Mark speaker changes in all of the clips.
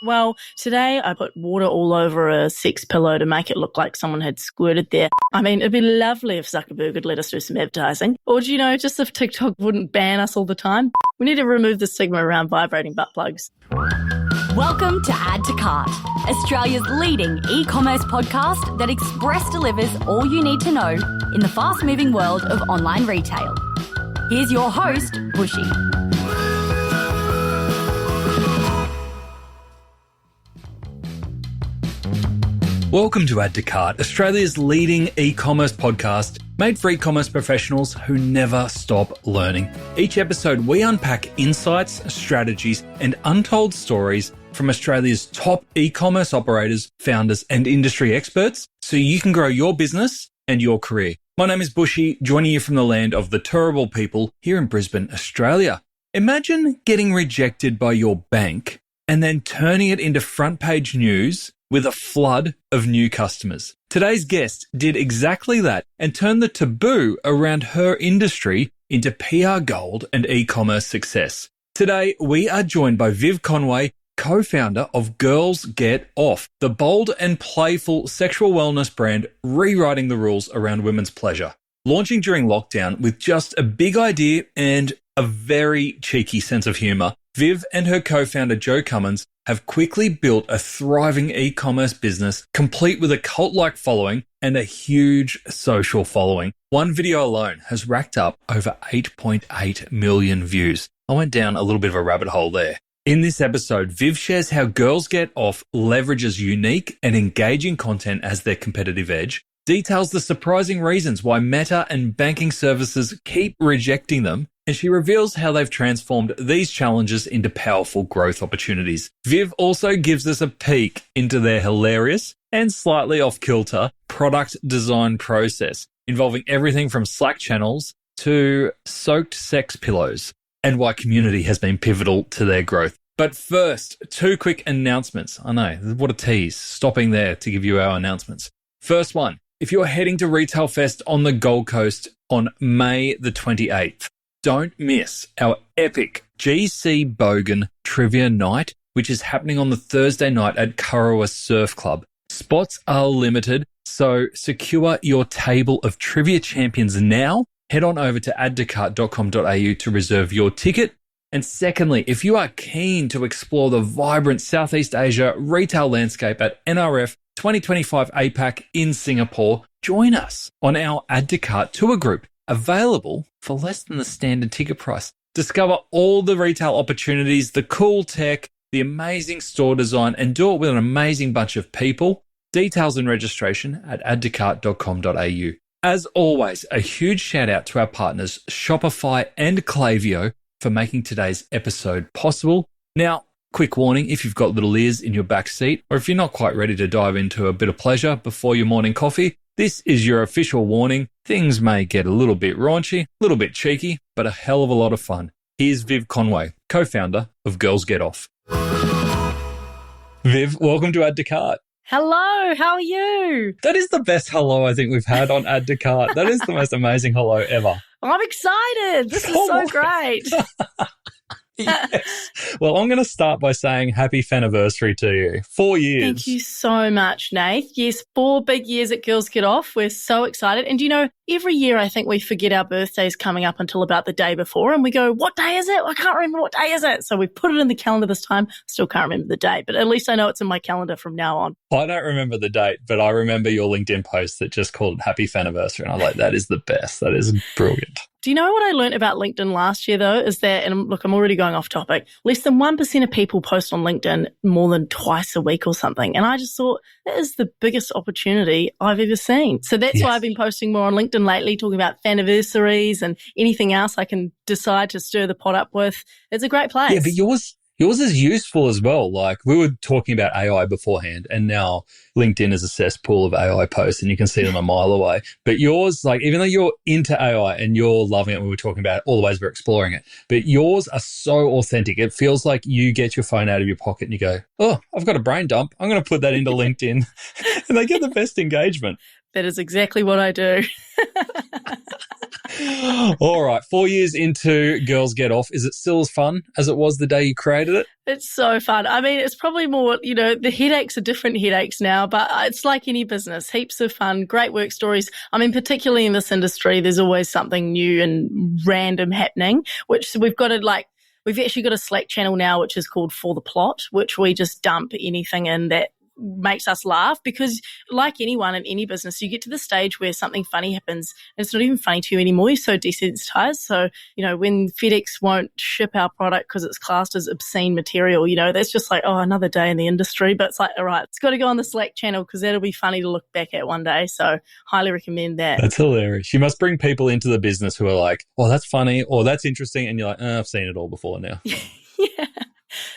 Speaker 1: Well, today I put water all over a sex pillow to make it look like someone had squirted there. I mean, it'd be lovely if Zuckerberg would let us do some advertising. Or, do you know, just if TikTok wouldn't ban us all the time. We need to remove the stigma around vibrating butt plugs.
Speaker 2: Welcome to Add to Cart, Australia's leading e-commerce podcast that express delivers all you need to know in the fast-moving world of online retail. Here's your host, Bushy.
Speaker 3: Welcome to Add to Cart, Australia's leading e-commerce podcast made for e-commerce professionals who never stop learning. Each episode, we unpack insights, strategies, and untold stories from Australia's top e-commerce operators, founders, and industry experts so you can grow your business and your career. My name is Bushy, joining you from the land of the Turrbal people here in Brisbane, Australia. Imagine getting rejected by your bank and then turning it into front page news with a flood of new customers. Today's guest did exactly that and turned the taboo around her industry into PR gold and e-commerce success. Today, we are joined by Viv Conway, co-founder of Girls Get Off, the bold and playful sexual wellness brand rewriting the rules around women's pleasure. Launching during lockdown with just a big idea and a very cheeky sense of humour, Viv and her co-founder Joe Cummins have quickly built a thriving e-commerce business complete with a cult-like following and a huge social following. One video alone has racked up over 8.8 million views. I went down a little bit of a rabbit hole there. In this episode, Viv shares how Girls Get Off leverages unique and engaging content as their competitive edge, details the surprising reasons why Meta and banking services keep rejecting them, and she reveals how they've transformed these challenges into powerful growth opportunities. Viv also gives us a peek into their hilarious and slightly off-kilter product design process, involving everything from Slack channels to soaked sex pillows, and why community has been pivotal to their growth. But first, two quick announcements. I know, what a tease, stopping there to give you our announcements. First one, if you're heading to Retail Fest on the Gold Coast on May the 28th, don't miss our epic GC Bogan Trivia Night, which is happening on the Thursday night at Kurrawa Surf Club. Spots are limited, so secure your table of trivia champions now. Head on over to addtocart.com.au to reserve your ticket. And secondly, if you are keen to explore the vibrant Southeast Asia retail landscape at NRF 2025 APAC in Singapore, join us on our Add to Cart tour group, available for less than the standard ticket price. Discover all the retail opportunities, the cool tech, the amazing store design, and do it with an amazing bunch of people. Details and registration at addtocart.com.au. As always, a huge shout out to our partners Shopify and Klaviyo for making today's episode possible. Now, quick warning, if you've got little ears in your back seat, or if you're not quite ready to dive into a bit of pleasure before your morning coffee, this is your official warning. Things may get a little bit raunchy, a little bit cheeky, but a hell of a lot of fun. Here's Viv Conway, co-founder of Girls Get Off. Viv, welcome to Add to Cart.
Speaker 1: Hello, how are you?
Speaker 3: That is the best hello I think we've had on Add to Cart. That is the most amazing hello ever.
Speaker 1: I'm excited. This is so great.
Speaker 3: Yes. Well, I'm going to start by saying happy faniversary to you. 4 years.
Speaker 1: Thank you so much, Nath. Yes, 4 big years at Girls Get Off. We're so excited. And you know, every year I think we forget our birthdays coming up until about the day before and we go, what day is it? I can't remember what day is it. So we put it in the calendar this time. Still can't remember the date, but at least I know it's in my calendar from now on.
Speaker 3: I don't remember the date, but I remember your LinkedIn post that just called it happy faniversary. And I was like, that is the best. That is brilliant.
Speaker 1: Do you know what I learned about LinkedIn last year, though, is that, and look, I'm already going off topic, less than 1% of people post on LinkedIn more than twice a week or something. And I just thought that is the biggest opportunity I've ever seen. So that's why I've been posting more on LinkedIn lately, talking about faniversaries and anything else I can decide to stir the pot up with. It's a great place.
Speaker 3: Yeah, but yours is useful as well. Like we were talking about AI beforehand and now LinkedIn is a cesspool of AI posts and you can see them a mile away. But yours, like even though you're into AI and you're loving it, we were talking about all the ways we're exploring it, but yours are so authentic. It feels like you get your phone out of your pocket and you go, oh, I've got a brain dump. I'm going to put that into LinkedIn and they get the best engagement.
Speaker 1: That is exactly what I do.
Speaker 3: All right, 4 years into Girls Get Off, is it still as fun as it was the day you created it?
Speaker 1: It's so fun. I mean, it's probably more, the headaches are different headaches now, but it's like any business, heaps of fun, great work stories. I mean, particularly in this industry, there's always something new and random happening, which we've actually got a Slack channel now, which is called For the Plot, which we just dump anything in that makes us laugh, because like anyone in any business, you get to the stage where something funny happens and it's not even funny to you anymore. You're so desensitized. So, when FedEx won't ship our product because it's classed as obscene material, that's just like, oh, another day in the industry. But it's like, all right, it's got to go on the Slack channel because that'll be funny to look back at one day. So highly recommend that.
Speaker 3: That's hilarious. You must bring people into the business who are like, oh, that's funny, or that's interesting. And you're like, I've seen it all before now.
Speaker 1: Yeah.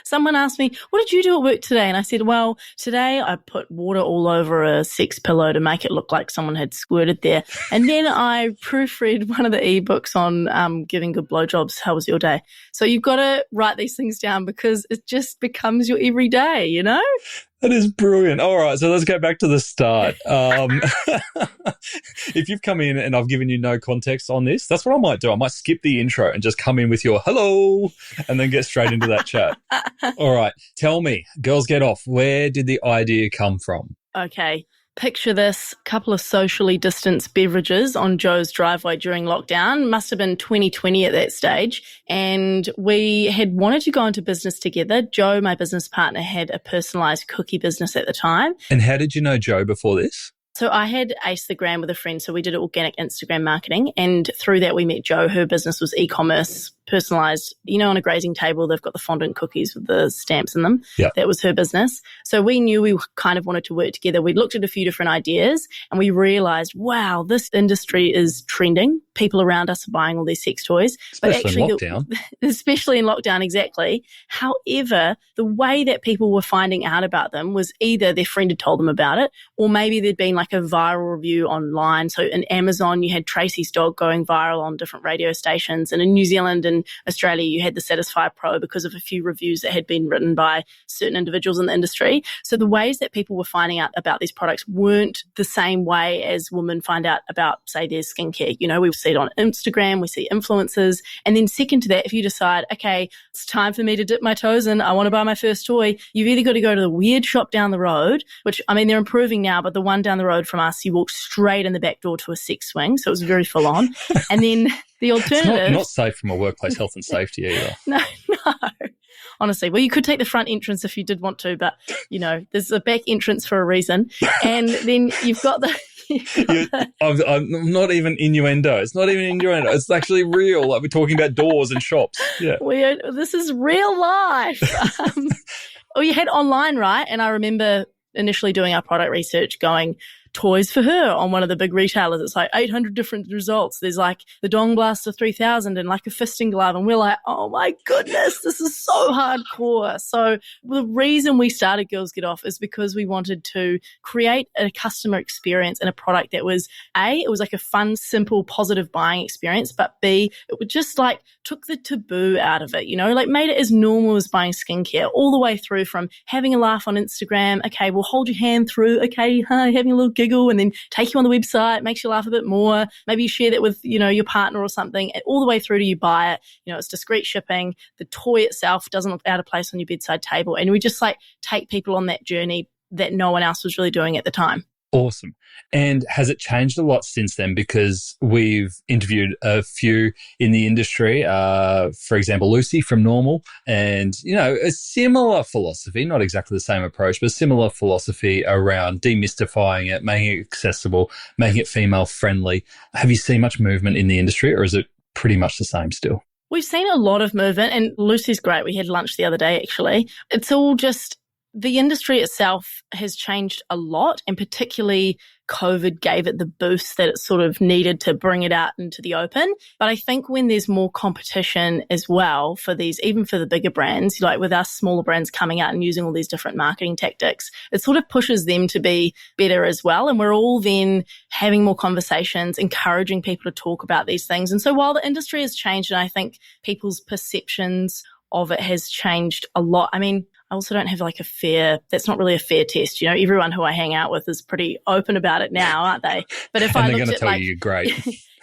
Speaker 1: Someone asked me, what did you do at work today? And I said, well, today I put water all over a sex pillow to make it look like someone had squirted there. And then I proofread one of the ebooks on giving good blowjobs. How was your day? So you've got to write these things down because it just becomes your everyday,
Speaker 3: That is brilliant. All right, so let's go back to the start. If you've come in and I've given you no context on this, that's what I might do. I might skip the intro and just come in with your hello and then get straight into that chat. All right, tell me, Girls Get Off, where did the idea come from?
Speaker 1: Okay. Picture this, couple of socially distanced beverages on Joe's driveway during lockdown. Must have been 2020 at that stage. And we had wanted to go into business together. Joe, my business partner, had a personalised cookie business at the time.
Speaker 3: And how did you know Joe before this?
Speaker 1: So I had Aced the Gram with a friend, so we did organic Instagram marketing, and through that we met Jo. Her business was e-commerce, personalised. On a grazing table, they've got the fondant cookies with the stamps in them.
Speaker 3: Yep.
Speaker 1: That was her business. So we knew we kind of wanted to work together. We looked at a few different ideas and we realised, wow, this industry is trending. People around us are buying all these sex toys.
Speaker 3: Especially in lockdown.
Speaker 1: Especially in lockdown, exactly. However, the way that people were finding out about them was either their friend had told them about it, or maybe there'd been like a viral review online. So in Amazon, you had Tracy's dog going viral on different radio stations. And in New Zealand and Australia, you had the Satisfy Pro because of a few reviews that had been written by certain individuals in the industry. So the ways that people were finding out about these products weren't the same way as women find out about, say, their skincare. We see it on Instagram, we see influencers. And then second to that, if you decide, okay, it's time for me to dip my toes in, I want to buy my first toy, you've either got to go to the weird shop down the road, which, I mean, they're improving now, but the one down the road from us, you walk straight in the back door to a sex swing. So it was very full on. And then the alternative...
Speaker 3: It's not safe from a workplace health and safety either.
Speaker 1: No. Honestly, well, you could take the front entrance if you did want to, but, there's a back entrance for a reason. And then you've got the...
Speaker 3: I'm not even innuendo. It's not even innuendo. It's actually real. Like we're talking about doors and shops. Yeah.
Speaker 1: This is real life. You had online, right? And I remember initially doing our product research going, toys for her on one of the big retailers. It's like 800 different results. There's like the Dong Blaster 3000 and like a fisting glove. And we're like, oh my goodness, this is so hardcore. So the reason we started Girls Get Off is because we wanted to create a customer experience and a product that was it was like a fun, simple, positive buying experience, but B, it would just like took the taboo out of it, like made it as normal as buying skincare all the way through from having a laugh on Instagram. Okay, we'll hold your hand through. Okay, having a little giggle and then take you on the website, makes you laugh a bit more. Maybe you share that with, your partner or something, and all the way through to you buy it. It's discreet shipping. The toy itself doesn't look out of place on your bedside table. And we just like take people on that journey that no one else was really doing at the time.
Speaker 3: Awesome. And has it changed a lot since then? Because we've interviewed a few in the industry, for example, Lucy from Normal, and, a similar philosophy, not exactly the same approach, but a similar philosophy around demystifying it, making it accessible, making it female friendly. Have you seen much movement in the industry, or is it pretty much the same still?
Speaker 1: We've seen a lot of movement, and Lucy's great. We had lunch the other day, actually. It's all just... The industry itself has changed a lot, and particularly COVID gave it the boost that it sort of needed to bring it out into the open. But I think when there's more competition as well for these, even for the bigger brands, like with us smaller brands coming out and using all these different marketing tactics, it sort of pushes them to be better as well. And we're all then having more conversations, encouraging people to talk about these things. And so while the industry has changed, and I think people's perceptions of it has changed a lot. I mean, I also don't have like that's not really a fair test. Everyone who I hang out with is pretty open about it now, aren't they? But if
Speaker 3: and
Speaker 1: I
Speaker 3: they're
Speaker 1: looked
Speaker 3: going to
Speaker 1: at
Speaker 3: tell
Speaker 1: like,
Speaker 3: you you're great.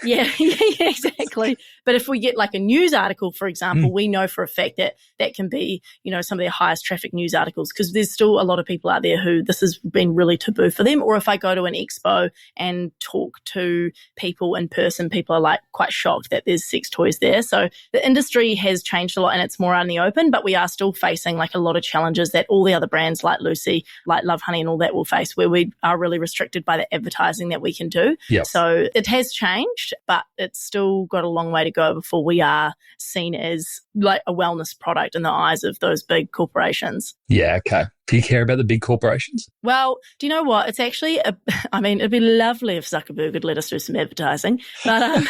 Speaker 1: Yeah, yeah, exactly. But if we get like a news article, for example, we know for a fact that that can be, some of the highest traffic news articles, because there's still a lot of people out there who this has been really taboo for them. Or if I go to an expo and talk to people in person, people are like quite shocked that there's sex toys there. So the industry has changed a lot and it's more out in the open, but we are still facing like a lot of challenges that all the other brands like Lucy, like Love Honey and all that will face, where we are really restricted by the advertising that we can do.
Speaker 3: Yep.
Speaker 1: So it has changed, but it's still got a long way to go before we are seen as like a wellness product in the eyes of those big corporations.
Speaker 3: Yeah, okay. Do you care about the big corporations?
Speaker 1: Well, do you know what? It's actually, it'd be lovely if Zuckerberg would let us do some advertising. But,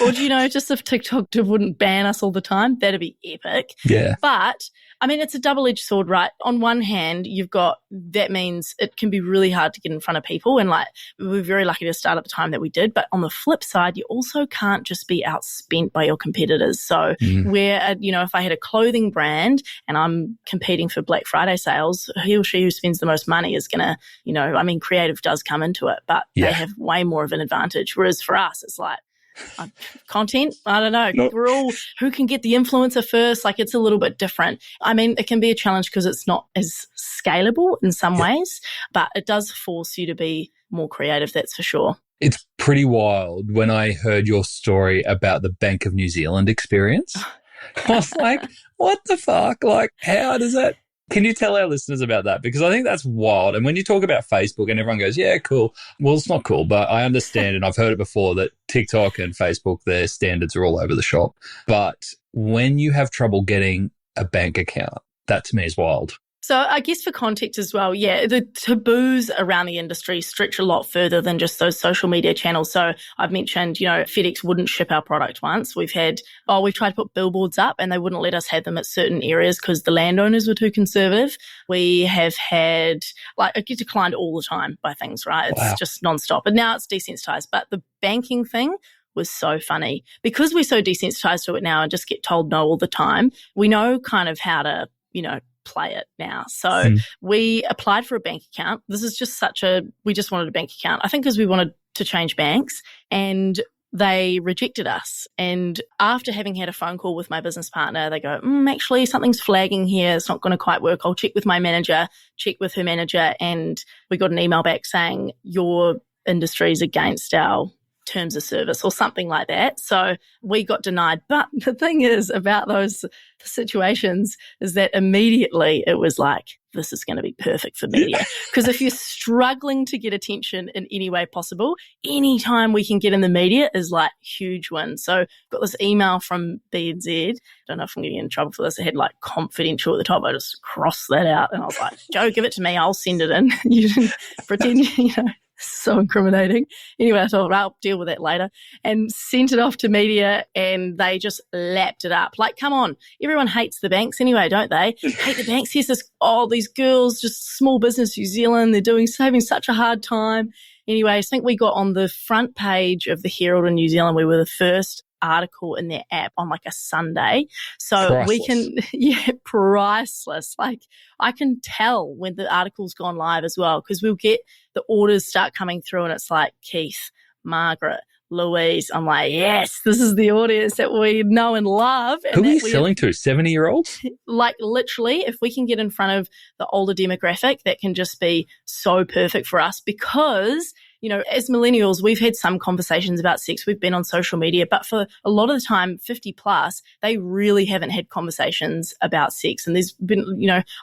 Speaker 1: or do you know, just if TikTok wouldn't ban us all the time, that'd be epic.
Speaker 3: Yeah.
Speaker 1: But, it's a double-edged sword, right? On one hand, that means it can be really hard to get in front of people. And like, we were very lucky to start at the time that we did. But on the flip side, you also can't just be outspent by your competitors. So if I had a clothing brand and I'm competing for Black Friday sales, he or she who spends the most money is going to, creative does come into it, but they have way more of an advantage. Whereas for us, it's like, content, I don't know. Nope. We're all, who can get the influencer first? Like, it's a little bit different. It can be a challenge because it's not as scalable in some ways, but it does force you to be more creative, that's for sure.
Speaker 3: It's pretty wild when I heard your story about the Bank of New Zealand experience. I was like, what the fuck? Like, how does that... Can you tell our listeners about that? Because I think that's wild. And when you talk about Facebook and everyone goes, yeah, cool. Well, it's not cool, but I understand, and I've heard it before, that TikTok and Facebook, their standards are all over the shop. But when you have trouble getting a bank account, that to me is wild.
Speaker 1: So I guess for context as well, the taboos around the industry stretch a lot further than just those social media channels. So I've mentioned, FedEx wouldn't ship our product once. We've tried to put billboards up and they wouldn't let us have them at certain areas because the landowners were too conservative. We have had, I get declined all the time by things, right? It's just nonstop. And now it's desensitized. But the banking thing was so funny because we're so desensitized to it now and just get told no all the time. We know kind of how to, play it now. So we applied for a bank account. This is just we just wanted a bank account. I think because we wanted to change banks, and they rejected us. And after having had a phone call with my business partner, they go, actually something's flagging here. It's not going to quite work. I'll check with my manager, check with her manager. And we got an email back saying your industry is against our terms of service or something like that. So we got denied. But the thing is about those situations is that immediately it was like, this is going to be perfect for media. Because if you're struggling to get attention in any way possible, any time we can get in the media is like huge win. So got this email from BNZ. I don't know if I'm getting in trouble for this. It had like confidential at the top. I just crossed that out and I was like, Joe, give it to me. I'll send it in. You didn't pretend, so incriminating. Anyway, I thought, I'll deal with that later, and sent it off to media, and they just lapped it up. Like, come on, everyone hates the banks anyway, don't they? Hate the banks. Here's these girls, just small business New Zealand, they're having such a hard time. Anyway, I think we got on the front page of the Herald in New Zealand. We were the first article in their app on like a Sunday. So
Speaker 3: priceless.
Speaker 1: We can, priceless. Like I can tell when the article's gone live as well, because we'll get the orders start coming through and it's like Keith, Margaret, Louise. I'm like, yes, this is the audience that we know and love. And
Speaker 3: who are you selling to? 70-year-olds?
Speaker 1: Like literally, if we can get in front of the older demographic, that can just be so perfect for us because as millennials, we've had some conversations about sex. We've been on social media, but for a lot of the time, 50 plus, they really haven't had conversations about sex. And there's been,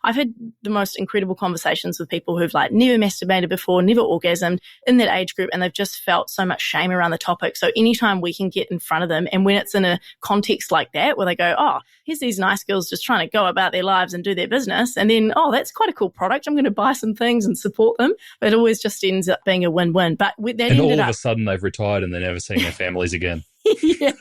Speaker 1: I've had the most incredible conversations with people who've like never masturbated before, never orgasmed in that age group. And they've just felt so much shame around the topic. So anytime we can get in front of them, and when it's in a context like that, where they go, oh, here's these nice girls just trying to go about their lives and do their business. And then, oh, that's quite a cool product. I'm going to buy some things and support them. But it always just ends up being a win-win. But that
Speaker 3: and all of a sudden they've retired and they're never seeing their families again.
Speaker 1: Yeah.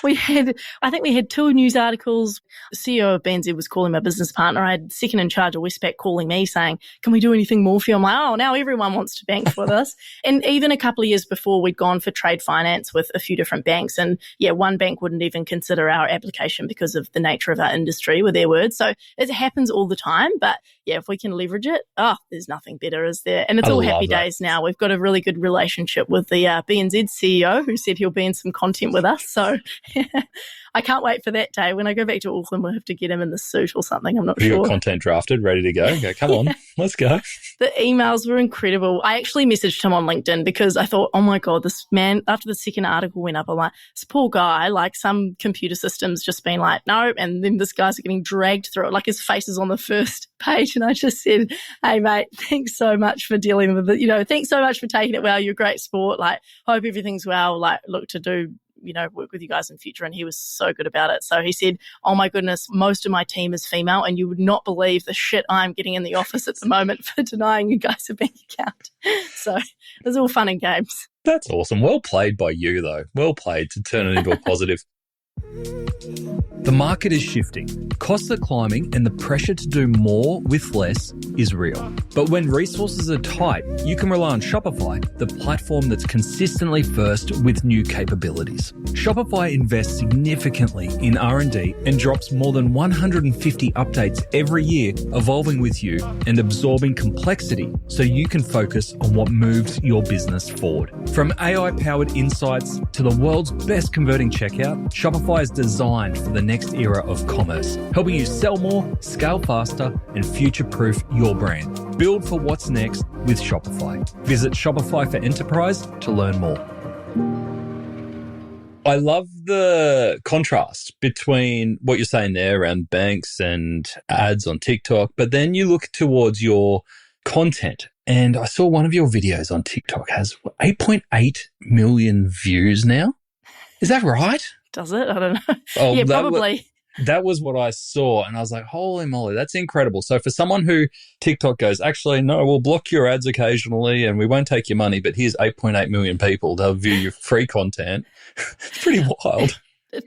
Speaker 1: I think we had 2 news articles. The CEO of BNZ was calling my business partner. I had second in charge of Westpac calling me saying, can we do anything more for you? I'm like, oh, now everyone wants to bank with us. And even a couple of years before, we'd gone for trade finance with a few different banks. And yeah, one bank wouldn't even consider our application because of the nature of our industry, with their words. So it happens all the time. But yeah, if we can leverage it, there's nothing better, is there? And it's all happy days now. We've got a really good relationship with the BNZ CEO, who said he'll be in some content with us. So I can't wait for that day. When I go back to Auckland, we'll have to get him in the suit or something. I'm not sure.
Speaker 3: You got content drafted, ready to go? Go, come on, let's go.
Speaker 1: The emails were incredible. I actually messaged him on LinkedIn because I thought, oh my God, this man, after the second article went up, I'm like, this poor guy, like some computer system's just been like, no. And then this guy's getting dragged through it. Like his face is on the first page. And I just said, hey, mate, thanks so much for dealing with it. Thanks so much for taking it well. You're a great sport. Like, hope everything's well. Like, look to do work with you guys in future. And he was so good about it. So he said, oh my goodness, most of my team is female and you would not believe the shit I'm getting in the office at the moment for denying you guys a bank account. So it was all fun and games.
Speaker 3: That's awesome. Well played by you, though. Well played to turn it into a positive. The market is shifting, costs are climbing, and the pressure to do more with less is real. But when resources are tight, you can rely on Shopify, the platform that's consistently first with new capabilities. Shopify invests significantly in R&D and drops more than 150 updates every year, evolving with you and absorbing complexity so you can focus on what moves your business forward. From AI-powered insights to the world's best converting checkout, Shopify is designed for the next era of commerce, helping you sell more, scale faster, and future-proof your brand. Build for what's next with Shopify. Visit Shopify for Enterprise to learn more. I love the contrast between what you're saying there around banks and ads on TikTok, but then you look towards your content. And I saw one of your videos on TikTok has 8.8 million views now. Is that right?
Speaker 1: Does it? I don't know. Oh, yeah, probably.
Speaker 3: That was what I saw. And I was like, holy moly, that's incredible. So for someone who TikTok goes, actually, no, we'll block your ads occasionally and we won't take your money, but here's 8.8 million people. They'll view your free content. It's pretty wild.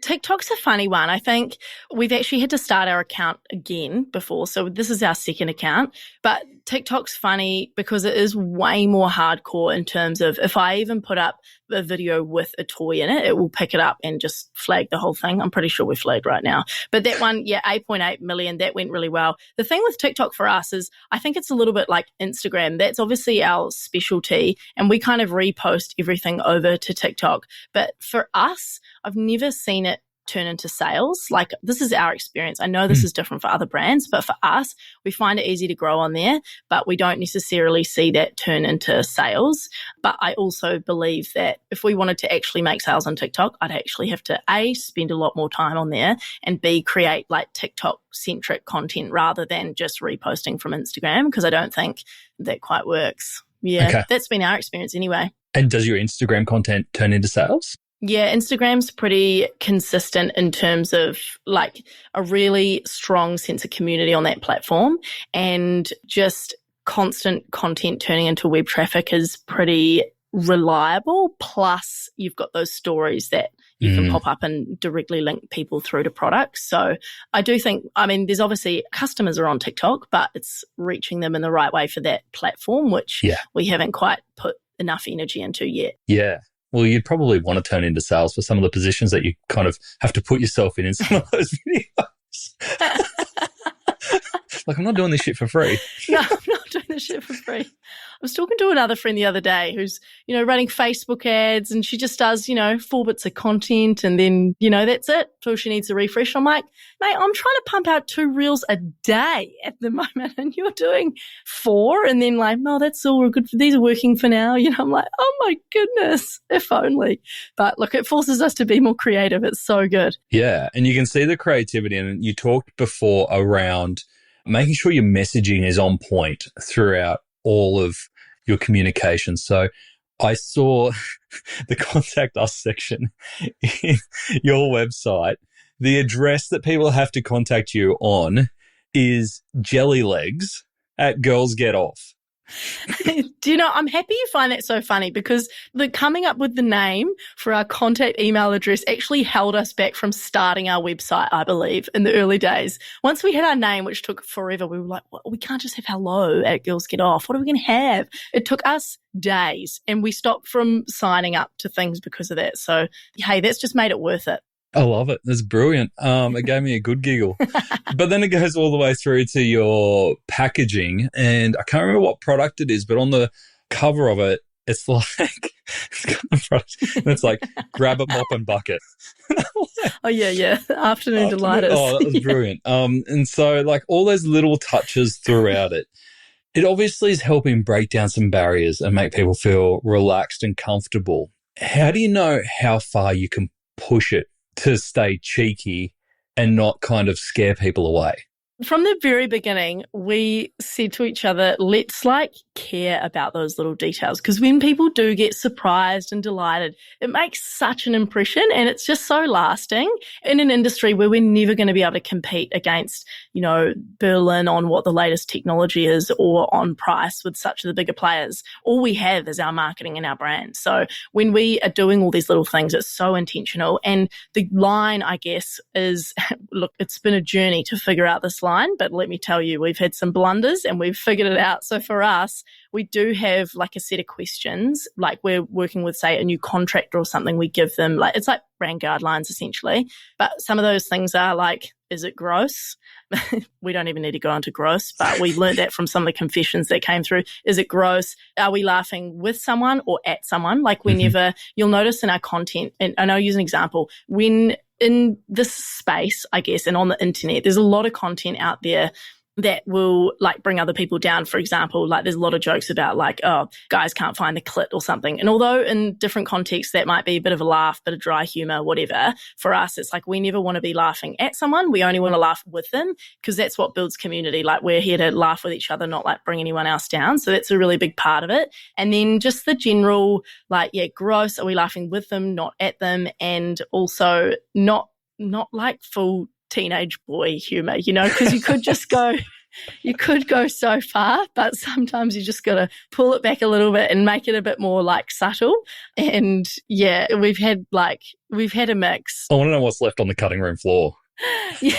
Speaker 1: TikTok's a funny one. I think we've actually had to start our account again before. So this is our second account. But TikTok's funny because it is way more hardcore in terms of if I even put up a video with a toy in it, it will pick it up and just flag the whole thing. I'm pretty sure we're flagged right now. But that one, 8.8 million, that went really well. The thing with TikTok for us is I think it's a little bit like Instagram. That's obviously our specialty and we kind of repost everything over to TikTok. But for us, I've never seen it turn into sales. Like this is our experience. I know this is different for other brands, but for us, we find it easy to grow on there, but we don't necessarily see that turn into sales. But I also believe that if we wanted to actually make sales on TikTok, I'd actually have to A, spend a lot more time on there and B, create like TikTok centric content rather than just reposting from Instagram because I don't think that quite works. Yeah, okay. That's been our experience anyway.
Speaker 3: And does your Instagram content turn into sales?
Speaker 1: Yeah, Instagram's pretty consistent in terms of like a really strong sense of community on that platform and just constant content turning into web traffic is pretty reliable. Plus you've got those stories that you can pop up and directly link people through to products. So I do think, there's obviously customers are on TikTok, but it's reaching them in the right way for that platform, which we haven't quite put enough energy into yet.
Speaker 3: Yeah. Well, you'd probably want to turn into sales for some of the positions that you kind of have to put yourself in some of those videos. Like, I'm not doing this shit for free.
Speaker 1: No, I'm not doing this shit for free. I was talking to another friend the other day who's, running Facebook ads and she just does, 4 bits of content and then, that's it. So she needs a refresh. I'm like, mate, I'm trying to pump out 2 reels a day at the moment and you're doing 4 and then like, no, that's all we're good for. These are working for now. I'm like, oh my goodness, if only. But look, it forces us to be more creative. It's so good.
Speaker 3: Yeah. And you can see the creativity and you talked before around making sure your messaging is on point throughout all of your communication. So I saw the contact us section in your website. The address that people have to contact you on is jellylegs@girlsgetoff.
Speaker 1: Do you know, I'm happy you find that so funny because the coming up with the name for our contact email address actually held us back from starting our website, I believe, in the early days. Once we had our name, which took forever, we were like, well, we can't just have hello at Girls Get Off. What are we going to have? It took us days and we stopped from signing up to things because of that. So, hey, that's just made it worth it.
Speaker 3: I love it. That's brilliant. It gave me a good giggle. But then it goes all the way through to your packaging. And I can't remember what product it is, but on the cover of it, it's like, it's like grab a mop and bucket.
Speaker 1: Oh, yeah. Afternoon delighters.
Speaker 3: Oh, that was brilliant. And so like all those little touches throughout it, it obviously is helping break down some barriers and make people feel relaxed and comfortable. How do you know how far you can push it to stay cheeky and not kind of scare people away?
Speaker 1: From the very beginning, we said to each other, let's care about those little details, because when people do get surprised and delighted, it makes such an impression and it's just so lasting in an industry where we're never going to be able to compete against, Berlin on what the latest technology is or on price with such of the bigger players. All we have is our marketing and our brand. So when we are doing all these little things, it's so intentional. And the line, I guess, is, look, it's been a journey to figure out this line. But let me tell you, we've had some blunders and we've figured it out. So for us, we do have a set of questions, like we're working with, say, a new contractor or something. We give them it's like brand guidelines essentially. But some of those things are like, is it gross? We don't even need to go into gross, but we learned that from some of the confessions that came through. Is it gross? Are we laughing with someone or at someone? You'll notice in our content, and I'll use an example, when in this space, I guess, and on the internet, there's a lot of content out there that will bring other people down. For example, there's a lot of jokes about guys can't find the clit or something. And although in different contexts that might be a bit of a laugh, bit of dry humor, whatever, for us it's we never want to be laughing at someone. We only want to laugh with them because that's what builds community. We're here to laugh with each other, not bring anyone else down. So that's a really big part of it. And then just the general gross, are we laughing with them, not at them? And also not full teenage boy humor, because you could just go, you could go so far, but sometimes you just got to pull it back a little bit and make it a bit more subtle. And yeah, we've had a mix.
Speaker 3: I want to know what's left on the cutting room floor.
Speaker 1: Yeah.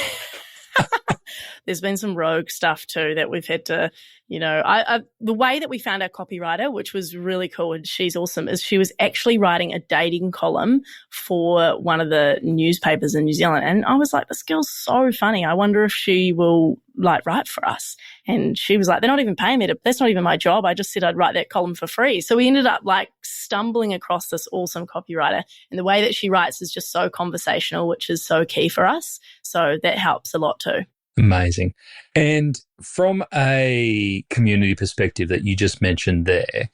Speaker 1: There's been some rogue stuff too that we've had to, the way that we found our copywriter, which was really cool, and she's awesome, is she was actually writing a dating column for one of the newspapers in New Zealand. And I was like, this girl's so funny. I wonder if she will write for us. And she was like, they're not even paying me that's not even my job. I just said I'd write that column for free. So we ended up stumbling across this awesome copywriter. And the way that she writes is just so conversational, which is so key for us. So that helps a lot too.
Speaker 3: Amazing. And from a community perspective that you just mentioned there,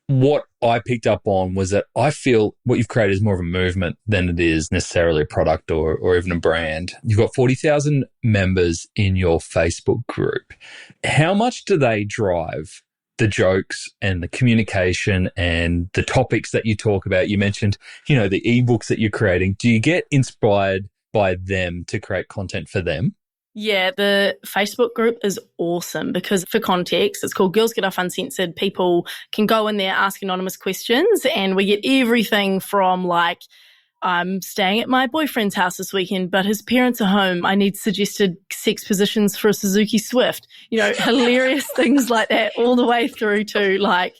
Speaker 3: what I picked up on was that I feel what you've created is more of a movement than it is necessarily a product or even a brand. You've got 40,000 members in your Facebook group. How much do they drive the jokes and the communication and the topics that you talk about? You mentioned, the ebooks that you're creating. Do you get inspired by them to create content for them?
Speaker 1: Yeah, the Facebook group is awesome because, for context, it's called Girls Get Off Uncensored. People can go in there, ask anonymous questions, and we get everything from I'm staying at my boyfriend's house this weekend, but his parents are home. I need suggested sex positions for a Suzuki Swift. Hilarious things like that, all the way through to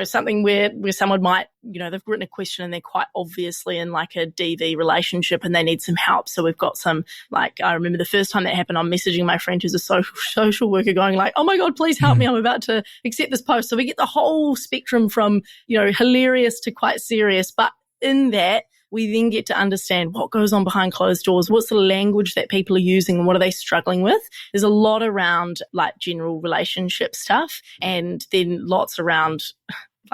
Speaker 1: something where someone might, they've written a question and they're quite obviously in a DV relationship and they need some help. So we've got some, I remember the first time that happened, I'm messaging my friend who's a social worker going oh my God, please help me. I'm about to accept this post. So we get the whole spectrum from, hilarious to quite serious. But in that, we then get to understand what goes on behind closed doors, what's the language that people are using and what are they struggling with. There's a lot around general relationship stuff, and then lots around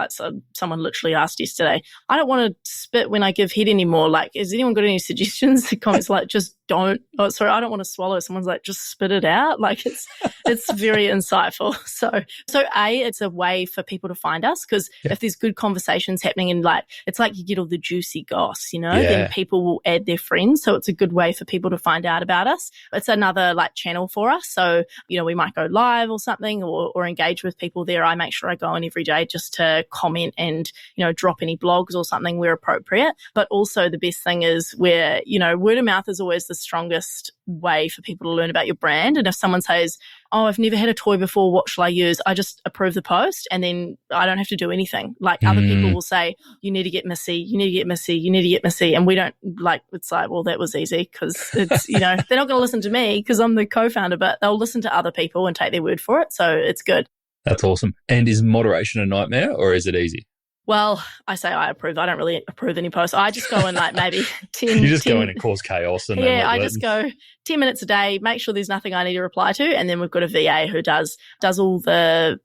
Speaker 1: so someone literally asked yesterday, I don't want to spit when I give head anymore. Has anyone got any suggestions? The comments just don't I don't want to swallow. Someone's like, just spit it out. Like it's very insightful. So it's a way for people to find us, because if there's good conversations happening and like, it's like you get all the juicy goss, then people will add their friends. So it's a good way for people to find out about us. It's another like channel for us. So, we might go live or something or engage with people there. I make sure I go in every day just to comment and, drop any blogs or something where appropriate. But also the best thing is where, word of mouth is always the strongest way for people to learn about your brand. And if someone says, oh, I've never had a toy before, what shall I use? I just approve the post and then I don't have to do anything. Like other people will say, you need to get Missy, you need to get Missy, you need to get Missy. And we don't it's like, well, that was easy because it's, they're not going to listen to me because I'm the co-founder, but they'll listen to other people and take their word for it. So it's good.
Speaker 3: That's awesome. And is moderation a nightmare or is it easy?
Speaker 1: Well, I say I approve. I don't really approve any posts. I just go in like maybe 10.
Speaker 3: You just go in and cause chaos. And
Speaker 1: I just go 10 minutes a day, make sure there's nothing I need to reply to. And then we've got a VA who does all the,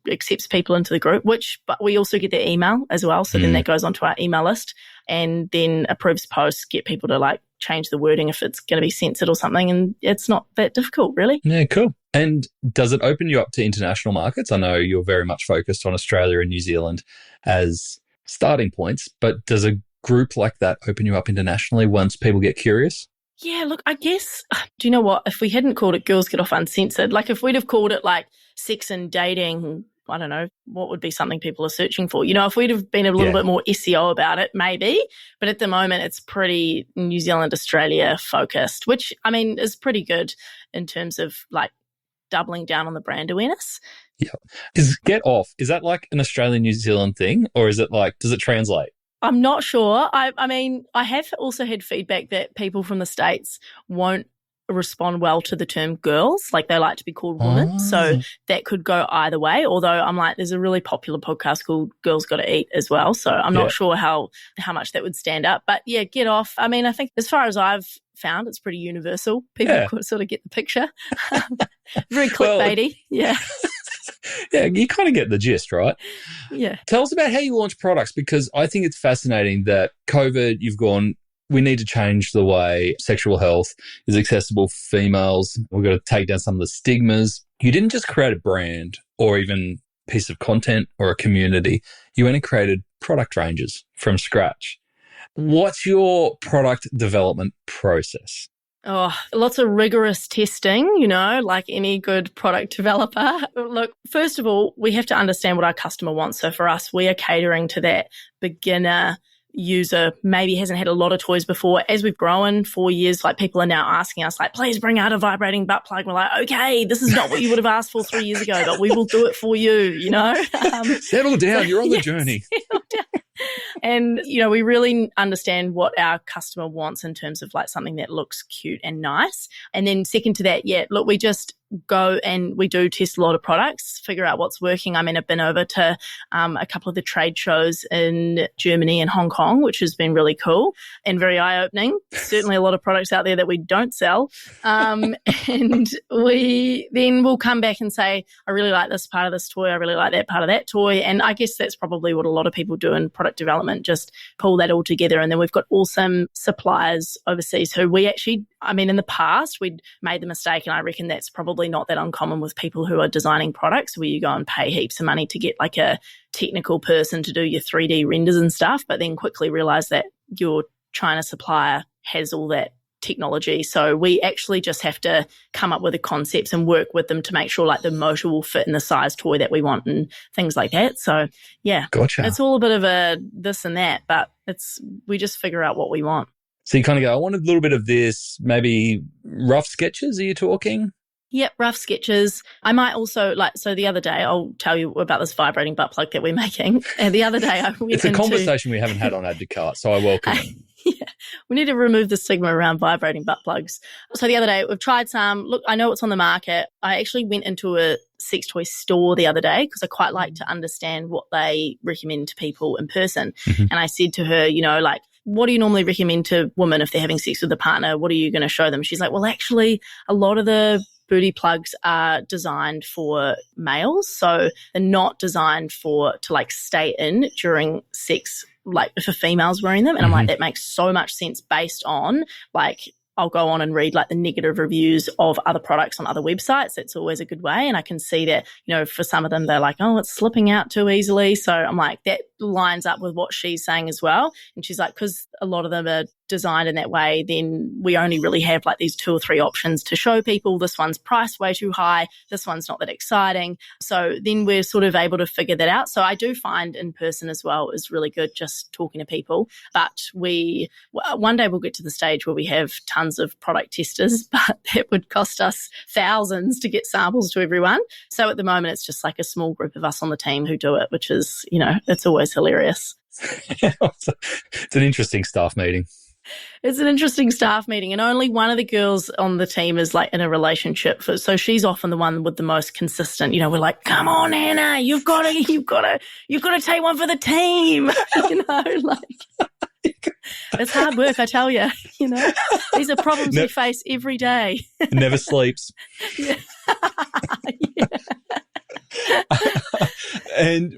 Speaker 1: accepts people into the group, but we also get their email as well. So then that goes onto our email list and then approves posts, get people to like change the wording if it's going to be censored or something. And it's not that difficult, really.
Speaker 3: Yeah, cool. And does it open you up to international markets? I know you're very much focused on Australia and New Zealand as starting points, but does a group like that open you up internationally once people get curious?
Speaker 1: Yeah, look, I guess, do you know what? If we hadn't called it Girls Get Off Uncensored, like if we'd have called it like sex and dating, I don't know, what would be something people are searching for? If we'd have been a little bit more SEO about it, maybe. But at the moment, it's pretty New Zealand, Australia focused, which, I mean, is pretty good in terms of like doubling down on the brand awareness.
Speaker 3: Yeah. Is that like an Australian New Zealand thing, or is it like, does it translate?
Speaker 1: I'm not sure. I mean, I have also had feedback that people from the States won't respond well to the term girls, like they like to be called women. Oh. So that could go either way. Although I'm like, there's a really popular podcast called Girls Gotta Eat as well. So I'm not sure how much that would stand up. But yeah, Get Off. I mean, I think as far as I've found, it's pretty universal. People could sort of get the picture. Very clickbaity. Yeah.
Speaker 3: Yeah, you kind of get the gist, right?
Speaker 1: Yeah.
Speaker 3: Tell us about how you launch products, because I think it's fascinating that COVID, you've gone, we need to change the way sexual health is accessible for females. We've got to take down some of the stigmas. You didn't just create a brand or even a piece of content or a community. You went and created product ranges from scratch. What's your product development process?
Speaker 1: Oh, lots of rigorous testing, like any good product developer. Look, first of all, we have to understand what our customer wants. So for us, we are catering to that beginner user, maybe hasn't had a lot of toys before. As we've grown 4 years, like people are now asking us like, please bring out a vibrating butt plug. We're like, okay, this is not what you would have asked for 3 years ago, but we will do it for you,
Speaker 3: Settle down. You're on the journey.
Speaker 1: Settle down. And, we really understand what our customer wants in terms of like something that looks cute and nice. And then second to that, we just go and we do test a lot of products, figure out what's working. I mean, I've been over to a couple of the trade shows in Germany and Hong Kong, which has been really cool and very eye-opening. Certainly a lot of products out there that we don't sell. And we'll come back and say, I really like this part of this toy. I really like that part of that toy. And I guess that's probably what a lot of people do in product development, just pull that all together. And then we've got awesome suppliers overseas who we actually, in the past, we'd made the mistake, and I reckon that's probably not that uncommon with people who are designing products, where you go and pay heaps of money to get like a technical person to do your 3D renders and stuff, but then quickly realize that your China supplier has all that technology. So we actually just have to come up with the concepts and work with them to make sure like the motor will fit in the size toy that we want and things like that. So yeah,
Speaker 3: gotcha.
Speaker 1: It's all a bit of a this and that, but we just figure out what we want.
Speaker 3: So you kind of go, I want a little bit of this, maybe rough sketches, are you talking?
Speaker 1: Yep, rough sketches. I might also so the other day, I'll tell you about this vibrating butt plug that we're making. And the other day I went
Speaker 3: It's a conversation we haven't had on Add to Cart, so I welcome it.
Speaker 1: Yeah, we need to remove the stigma around vibrating butt plugs. So the other day, we've tried some. Look, I know it's on the market. I actually went into a sex toy store the other day because I quite like to understand what they recommend to people in person. Mm-hmm. And I said to her, what do you normally recommend to women if they're having sex with a partner? What are you going to show them? She's like, well, actually, a lot of the booty plugs are designed for males. So they're not designed to stay in during sex, like if a female's wearing them. And I'm like, that makes so much sense based on like I'll go on and read like the negative reviews of other products on other websites. That's always a good way. And I can see that, for some of them, they're like, oh, it's slipping out too easily. So I'm like, that lines up with what she's saying as well. And she's like, because a lot of them are designed in that way, then we only really have like these 2 or 3 options to show people. This one's priced way too high. This one's not that exciting. So then we're sort of able to figure that out. So I do find in person as well is really good, just talking to people. But one day we'll get to the stage where we have tons of product testers, but that would cost us thousands to get samples to everyone. So at the moment, it's just like a small group of us on the team who do it, which is, it's always hilarious.
Speaker 3: It's an interesting staff meeting.
Speaker 1: It's an interesting staff meeting, and only one of the girls on the team is like in a relationship. So she's often the one with the most consistent. We're like, come on, Hannah, you've got to take one for the team. It's hard work, I tell you. These are problems we face every day.
Speaker 3: Never sleeps.
Speaker 1: Yeah.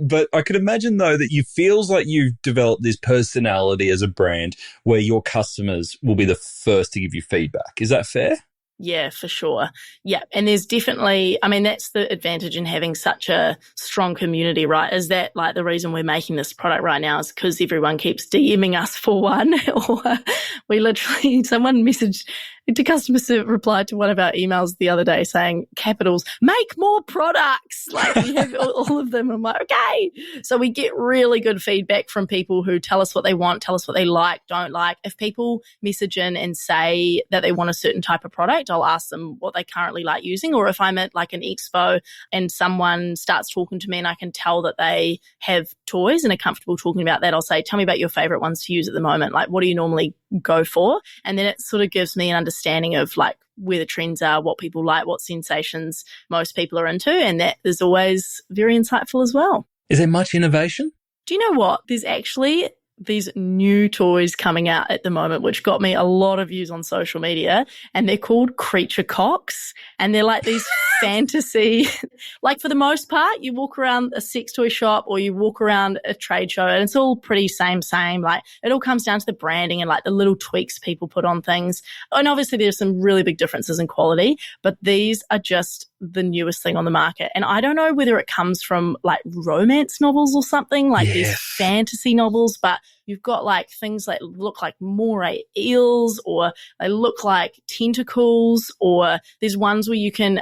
Speaker 3: But I could imagine though that you feels like you've developed this personality as a brand where your customers will be the first to give you feedback. Is that fair?
Speaker 1: Yeah, for sure. Yeah. And there's definitely, that's the advantage in having such a strong community, right? Is that like the reason we're making this product right now is because everyone keeps DMing us for one, or someone messaged to customer service, replied to one of our emails the other day saying, capitals, make more products. Like we have all of them. I'm like, okay. So we get really good feedback from people who tell us what they want, tell us what they like, don't like. If people message in and say that they want a certain type of product, I'll ask them what they currently like using. Or if I'm at like an expo and someone starts talking to me and I can tell that they have toys and are comfortable talking about that, I'll say, tell me about your favorite ones to use at the moment. Like, what do you normally go for? And then it sort of gives me an understanding of like where the trends are, what people like, what sensations most people are into. And that is always very insightful as well.
Speaker 3: Is there much innovation?
Speaker 1: Do you know what? There's actually these new toys coming out at the moment, which got me a lot of views on social media, and they're called creature cocks. And they're like these fantasy, like for the most part, you walk around a sex toy shop or you walk around a trade show and it's all pretty same. Like it all comes down to the branding and like the little tweaks people put on things. And obviously there's some really big differences in quality, but these are just the newest thing on the market. And I don't know whether it comes from like romance novels or something, like these fantasy novels, but you've got like things that look like moray eels, or they look like tentacles, or there's ones where you can,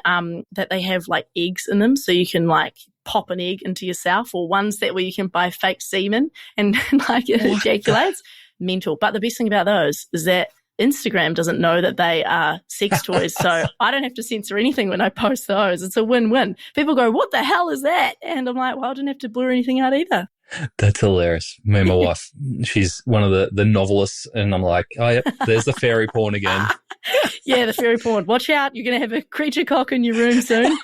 Speaker 1: that they have like eggs in them. So you can like pop an egg into yourself, or ones that where you can buy fake semen and like it ejaculates. Mental. But the best thing about those is that Instagram doesn't know that they are sex toys, so I don't have to censor anything when I post those. It's a win-win. People go, what the hell is that? And I'm like, well, I didn't have to blur anything out either.
Speaker 3: That's hilarious. Me and my wife, she's one of the novelists, and I'm like, oh, yep, there's the fairy porn again.
Speaker 1: Yeah, the fairy porn. Watch out, you're going to have a creature cock in your room soon.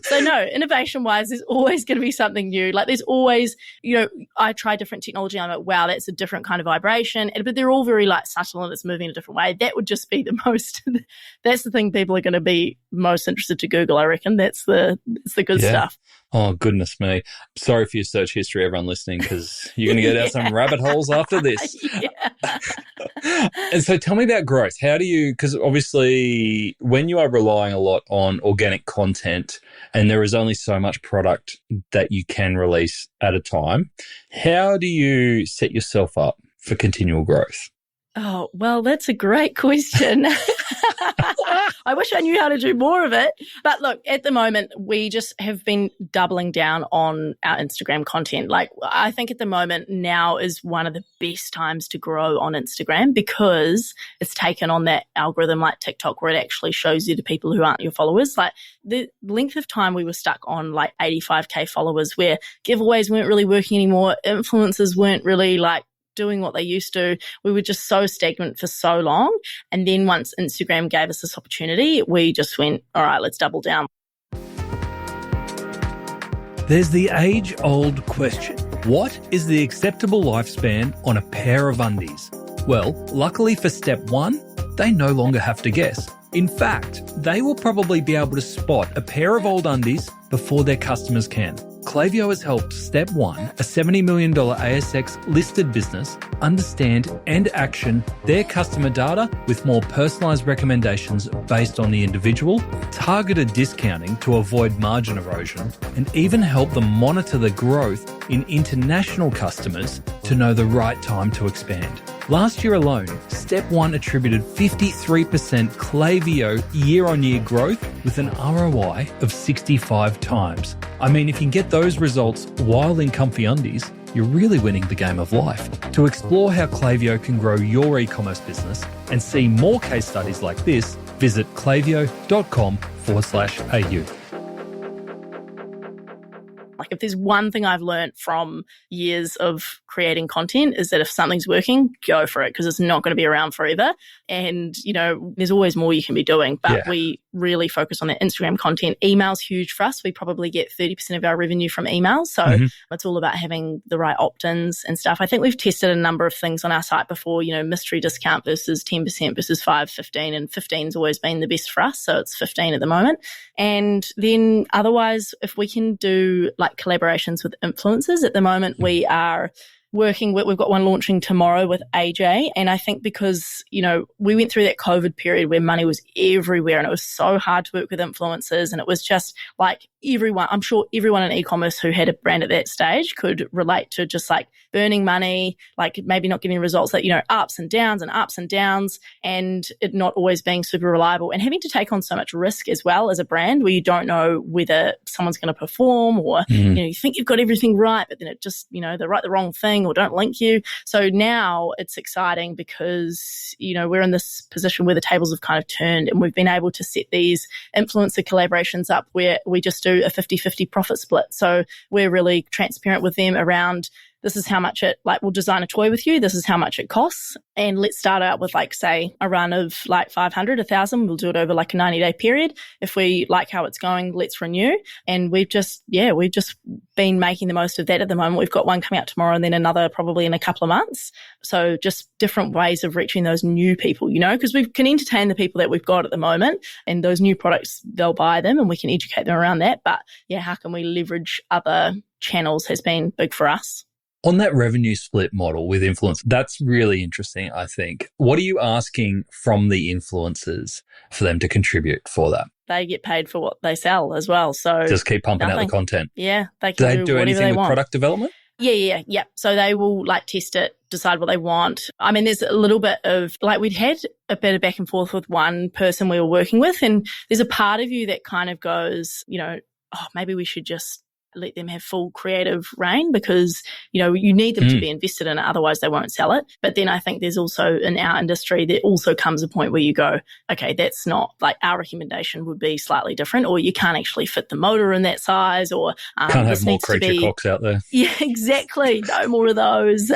Speaker 1: So no, innovation-wise, there's always going to be something new. Like there's always, I try different technology. I'm like, wow, that's a different kind of vibration. But they're all very like subtle and it's moving in a different way. That would just be the most, that's the thing people are going to be most interested to Google, I reckon. That's the good stuff.
Speaker 3: Oh, goodness me. Sorry for your search history, everyone listening, because you're going to go down some rabbit holes after this. And so tell me about growth. How do you, because obviously when you are relying a lot on organic content and there is only so much product that you can release at a time, how do you set yourself up for continual growth?
Speaker 1: Oh, well, that's a great question. I wish I knew how to do more of it. But look, at the moment, we just have been doubling down on our Instagram content. Like, I think at the moment now is one of the best times to grow on Instagram because it's taken on that algorithm like TikTok where it actually shows you to people who aren't your followers. Like the length of time we were stuck on like 85K followers where giveaways weren't really working anymore. Influencers weren't really like doing what they used to. We were just so stagnant for so long. And then once Instagram gave us this opportunity, we just went, all right, let's double down.
Speaker 3: There's the age-old question. What is the acceptable lifespan on a pair of undies? Well, luckily for step one, they no longer have to guess. In fact, they will probably be able to spot a pair of old undies before their customers can. Klaviyo has helped Step 1, a $70 million ASX-listed business, understand and action their customer data with more personalised recommendations based on the individual, targeted discounting to avoid margin erosion, and even help them monitor the growth in international customers to know the right time to expand. Last year alone, Step 1 attributed 53% Klaviyo year-on-year growth with an ROI of 65 times. I mean, if you can get those results while in comfy undies, you're really winning the game of life. To explore how Klaviyo can grow your e-commerce business and see more case studies like this, visit klaviyo.com/au.
Speaker 1: Like if there's one thing I've learned from years of creating content is that if something's working, go for it because it's not going to be around forever. And, there's always more you can be doing, but we really focus on that Instagram content. Email's huge for us. We probably get 30% of our revenue from emails. So it's all about having the right opt-ins and stuff. I think we've tested a number of things on our site before, mystery discount versus 10% versus 5, 15, and 15's always been the best for us. So it's 15 at the moment. And then otherwise, if we can do like collaborations with influencers, at the moment we are we've got one launching tomorrow with AJ. And I think because, we went through that COVID period where money was everywhere and it was so hard to work with influencers. And it was just like I'm sure everyone in e-commerce who had a brand at that stage could relate to just like burning money, like maybe not getting results that, ups and downs and it not always being super reliable and having to take on so much risk as well as a brand where you don't know whether someone's going to perform or, you think you've got everything right, but then it just, they write the wrong thing or don't link you. So now it's exciting because, we're in this position where the tables have kind of turned and we've been able to set these influencer collaborations up where we just do a 50-50 profit split. So we're really transparent with them around this is how much we'll design a toy with you. This is how much it costs. And let's start out with say a run of 500, 1,000. We'll do it over a 90-day period. If we like how it's going, let's renew. And we've just been making the most of that at the moment. We've got one coming out tomorrow and then another probably in a couple of months. So just different ways of reaching those new people, because we can entertain the people that we've got at the moment and those new products, they'll buy them and we can educate them around that. But how can we leverage other channels has been big for us.
Speaker 3: On that revenue split model with influencers, that's really interesting, I think. What are you asking from the influencers for them to contribute for that?
Speaker 1: They get paid for what they sell as well. So
Speaker 3: just keep pumping out the content.
Speaker 1: Yeah. They can do
Speaker 3: anything
Speaker 1: they
Speaker 3: with
Speaker 1: want.
Speaker 3: Product development?
Speaker 1: Yeah. So they will test it, decide what they want. I mean, there's a little bit of we'd had a bit of back and forth with one person we were working with, and there's a part of you that kind of goes, maybe we should just let them have full creative reign because, you need them to be invested in it. Otherwise they won't sell it. But then I think there's also in our industry, there also comes a point where you go, okay, that's not our recommendation would be slightly different, or you can't actually fit the motor in that size, or
Speaker 3: can't have more creature cocks out there.
Speaker 1: Yeah, exactly. No more of those.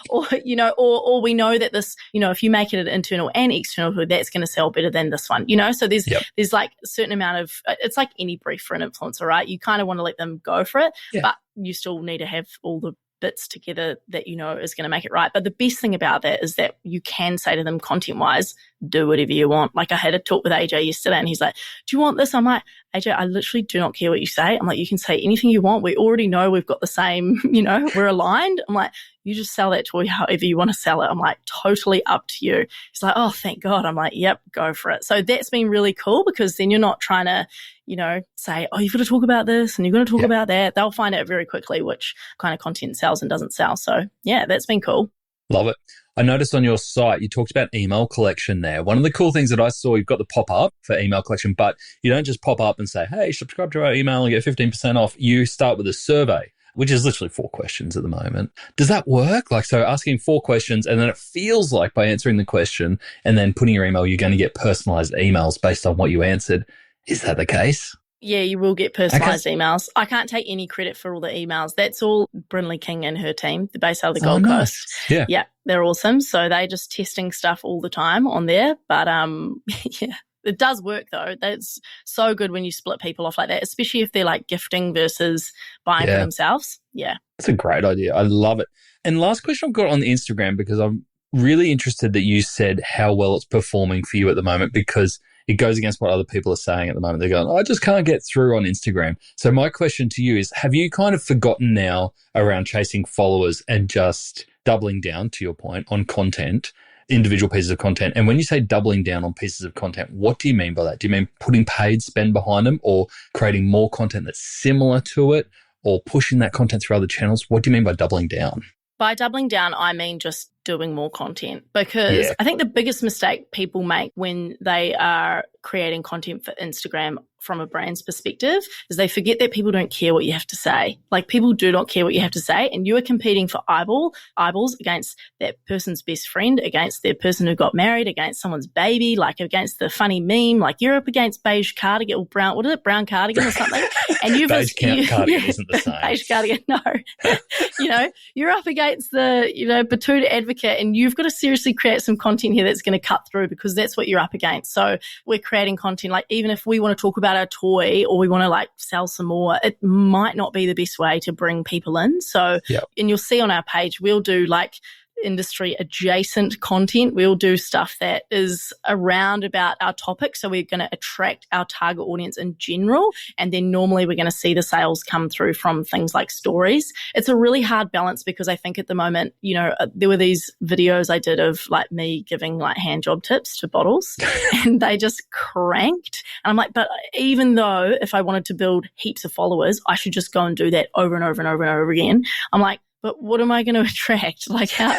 Speaker 1: Or we know that this, if you make it an internal and external hood, that's going to sell better than this one, So there's a certain amount of, it's like any brief for an influencer, right? You kind of want to let them go for it, but you still need to have all the bits together that is going to make it right. But the best thing about that is that you can say to them content-wise, do whatever you want. I had a talk with AJ yesterday and he's like, do you want this? I'm like, AJ, I literally do not care what you say. I'm like, you can say anything you want. We already know we've got the same, we're aligned. I'm like, you just sell that toy however you want to sell it. I'm like, totally up to you. He's like, oh, thank God. I'm like, yep, go for it. So that's been really cool because then you're not trying to, say, oh, you've got to talk about this and you're going to talk about that. They'll find out very quickly which kind of content sells and doesn't sell. So yeah, that's been cool.
Speaker 3: Love it. I noticed on your site, you talked about email collection there. One of the cool things that I saw, you've got the pop-up for email collection, but you don't just pop up and say, hey, subscribe to our email and get 15% off. You start with a survey, which is literally 4 questions at the moment. Does that work? So asking 4 questions and then it feels like by answering the question and then putting your email, you're going to get personalized emails based on what you answered. Is that the case?
Speaker 1: Yeah, you will get personalised emails. I can't take any credit for all the emails. That's all Brynley King and her team, the base out of the Gold Coast. Yeah, they're awesome. So they're just testing stuff all the time on there. But it does work though. That's so good when you split people off like that, especially if they're gifting versus buying for themselves. Yeah.
Speaker 3: That's a great idea. I love it. And last question I've got on the Instagram, because I'm really interested that you said how well it's performing for you at the moment, because it goes against what other people are saying at the moment. They're going, I just can't get through on Instagram. So my question to you is, have you kind of forgotten now around chasing followers and just doubling down, to your point, on content, individual pieces of content? And when you say doubling down on pieces of content, what do you mean by that? Do you mean putting paid spend behind them, or creating more content that's similar to it, or pushing that content through other channels? What do you mean by doubling down?
Speaker 1: By doubling down, I mean just doing more content, because I think the biggest mistake people make when they are creating content for Instagram from a brand's perspective is they forget that people don't care what you have to say. Like, people do not care what you have to say, and you are competing for eyeballs against that person's best friend, against their person who got married, against someone's baby, like against the funny meme, like you're up against beige cardigan or brown, what is it, brown cardigan or something? And you've
Speaker 3: beige cardigan isn't the same.
Speaker 1: Beige cardigan, no. You're up against the, Batuta advocate, and you've got to seriously create some content here that's going to cut through, because that's what you're up against. So we're creating content, like even if we want to talk about our toy or we want to like sell some more, it might not be the best way to bring people in. So, and you'll see on our page, we'll do like industry adjacent content. We'll do stuff that is around about our topic. So we're going to attract our target audience in general. And then normally we're going to see the sales come through from things like stories. It's a really hard balance, because I think at the moment, there were these videos I did of like me giving like hand job tips to bottles and they just cranked. And I'm like, but even though if I wanted to build heaps of followers, I should just go and do that over and over and over and over again. I'm like, but what am I going to attract? Like, how,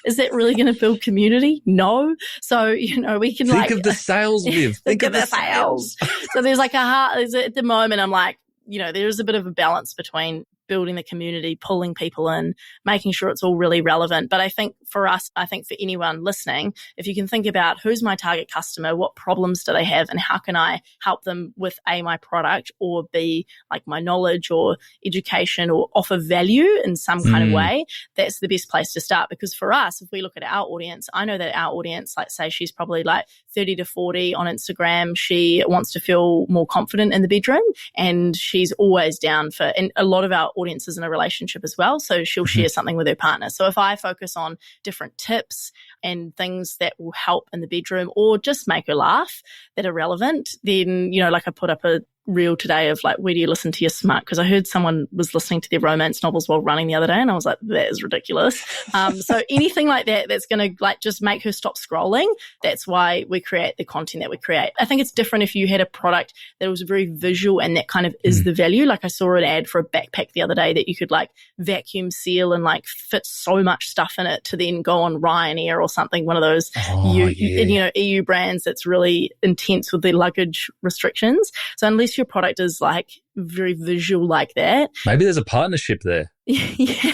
Speaker 1: is that really going to build community? No. So, we can
Speaker 3: think of the sales, Viv.
Speaker 1: Think of the sales. So there's like at the moment, I'm like, there's a bit of a balance between building the community, pulling people in, making sure it's all really relevant. But I think for us, for anyone listening, if you can think about who's my target customer, what problems do they have, and how can I help them with A, my product, or B, like my knowledge or education, or offer value in some kind of way, that's the best place to start. Because for us, if we look at our audience, I know that our audience, like say she's probably like 30 to 40 on Instagram. She wants to feel more confident in the bedroom, and she's always down for, and a lot of our audience is in a relationship as well. So she'll share something with her partner. So if I focus on different tips and things that will help in the bedroom or just make her laugh that are relevant, then, like I put up a reel today of like, where do you listen to your smut? Because I heard someone was listening to their romance novels while running the other day, and I was like, that is ridiculous. So anything like that that's going to like just make her stop scrolling, that's why we create the content that we create. I think it's different if you had a product that was very visual and that kind of is the value. Like I saw an ad for a backpack the other day that you could like vacuum seal and like fit so much stuff in it to then go on Ryanair or something, one of those EU brands that's really intense with their luggage restrictions. So unless your product is like very visual like that.
Speaker 3: Maybe there's a partnership there.
Speaker 1: Yeah.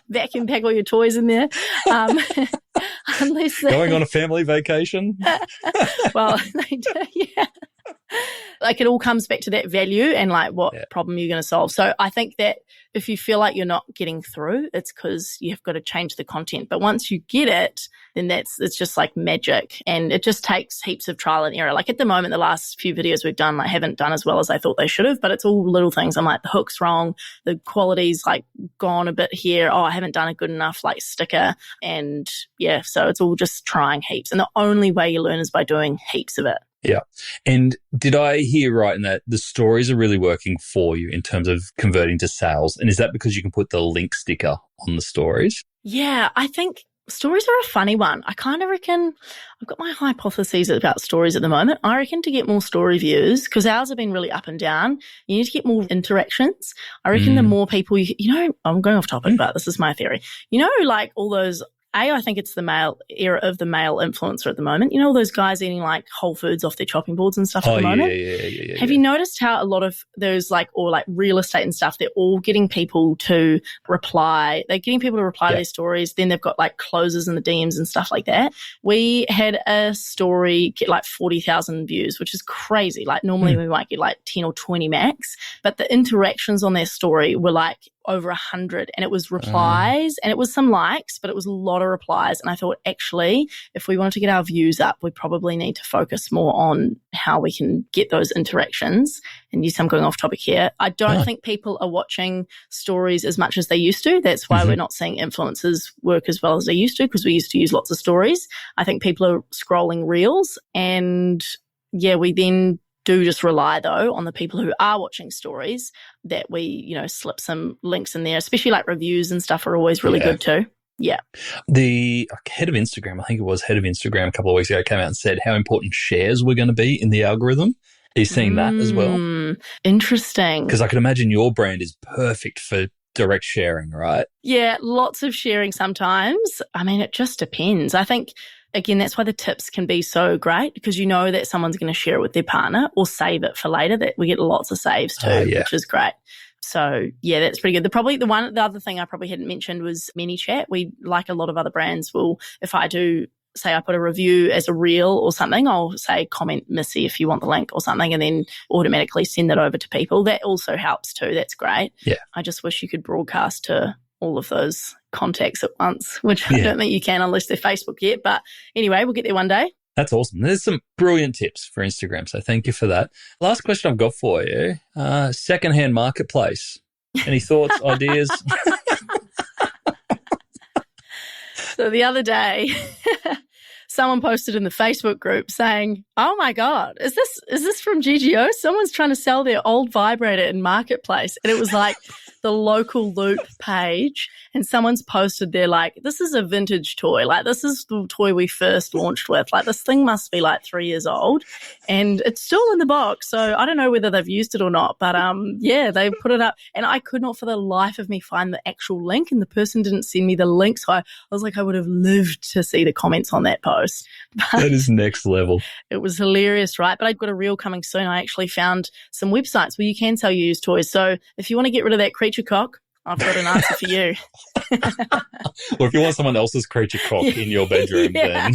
Speaker 1: Vacuum pack all your toys in there. Unless
Speaker 3: going on a family vacation.
Speaker 1: Well, they do, yeah. Like it all comes back to that value and like what problem you're going to solve. So I think that if you feel like you're not getting through, it's because you've got to change the content. But once you get it, then it's just like magic, and it just takes heaps of trial and error. Like at the moment, the last few videos we've done, like haven't done as well as I thought they should have, but it's all little things. I'm like, the hook's wrong, the quality's like gone a bit here. Oh, I haven't done a good enough like sticker. And so it's all just trying heaps. And the only way you learn is by doing heaps of it.
Speaker 3: Yeah. And did I hear right in that the stories are really working for you in terms of converting to sales? And is that because you can put the link sticker on the stories? Yeah,
Speaker 1: I think stories are a funny one. I kind of reckon I've got my hypotheses about stories at the moment. I reckon to get more story views, because ours have been really up and down, you need to get more interactions. I reckon the more people, I'm going off topic, but this is my theory. Like all those, I think it's the male era of the male influencer at the moment. All those guys eating like Whole Foods off their chopping boards and stuff at the moment.
Speaker 3: Yeah.
Speaker 1: Have you noticed how a lot of those or real estate and stuff, they're all getting people to reply. They're getting people to reply to their stories. Then they've got like closes in the DMs and stuff like that. We had a story get like 40,000 views, which is crazy. Like normally we might get like 10 or 20 max, but the interactions on their story were like over 100, and it was replies and it was some likes, but it was a lot of replies. And I thought, actually, if we want to get our views up, we probably need to focus more on how we can get those interactions. And yes, I'm going off topic here. I don't think people are watching stories as much as they used to. That's why we're not seeing influencers work as well as they used to, because we used to use lots of stories. I think people are scrolling reels, and we then do just rely, though, on the people who are watching stories that we, slip some links in there, especially like reviews and stuff are always really good too. Yeah.
Speaker 3: The head of Instagram, I think it was head of Instagram a couple of weeks ago, came out and said how important shares were going to be in the algorithm. Are you seeing that as well?
Speaker 1: Interesting.
Speaker 3: Because I can imagine your brand is perfect for direct sharing, right?
Speaker 1: Yeah, lots of sharing sometimes. I mean, it just depends. I think, again, that's why the tips can be so great, because you know that someone's going to share it with their partner or save it for later. That we get lots of saves too, which is great. So yeah, that's pretty good. The other thing I probably hadn't mentioned was ManyChat. We, like a lot of other brands, will, if I do, say I put a review as a reel or something, I'll say comment Missy if you want the link or something, and then automatically send that over to people. That also helps too. That's great.
Speaker 3: Yeah.
Speaker 1: I just wish you could broadcast to all of those contacts at once, which I don't think you can unless they're Facebook yet. But anyway, we'll get there one day.
Speaker 3: That's awesome. There's some brilliant tips for Instagram, so thank you for that. Last question I've got for you, secondhand marketplace. Any thoughts, ideas?
Speaker 1: So the other day, someone posted in the Facebook group saying, "Oh my God, is this from GGO? Someone's trying to sell their old vibrator in Marketplace." And it was like the local Loop page, and someone's posted there like, "This is a vintage toy. Like, this is the toy we first launched with. Like, this thing must be like 3 years old, and it's still in the box." So I don't know whether they've used it or not, but they put it up, and I could not for the life of me find the actual link, and the person didn't send me the link. So I was like, I would have lived to see the comments on that post. But
Speaker 3: that is next level.
Speaker 1: it was hilarious, right? But I've got a reel coming soon. I actually found some websites where you can sell used toys. So if you want to get rid of that creature cock, I've got an answer for you.
Speaker 3: Or if you want someone else's creature cock in your bedroom, then